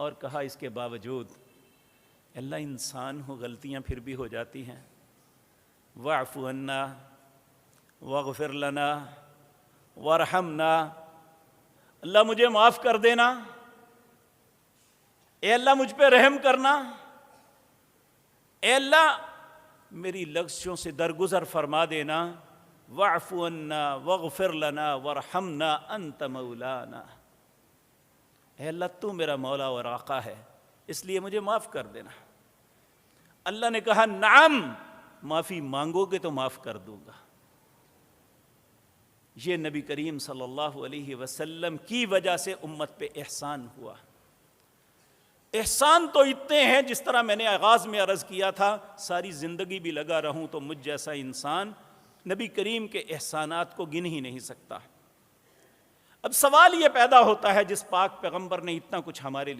اور کہا اس کے باوجود اللہ انسان ہو، غلطیاں پھر بھی ہو جاتی ہیں، واعف عنا واغفر لنا وارحمنا، اللہ مجھے معاف کر دینا، اے اللہ مجھ پہ رحم کرنا، اے اللہ میری لغزشوں سے درگزر فرما دینا، واعف عنا واغفر لنا وارحمنا انت مولانا، اے اللہ تو میرا مولا اور آقا ہے، اس لیے مجھے معاف کر دینا۔ اللہ نے کہا نعم، معافی مانگو گے تو معاف کر دوں گا۔ یہ نبی کریم صلی اللہ علیہ وسلم کی وجہ سے امت پہ احسان ہوا۔ احسان تو اتنے ہیں، جس طرح میں نے آغاز میں عرض کیا تھا، ساری زندگی بھی لگا رہوں تو مجھ جیسا انسان نبی کریم کے احسانات کو گن ہی نہیں سکتا۔ اب سوال یہ پیدا ہوتا ہے، جس پاک پیغمبر نے اتنا کچھ ہمارے لیے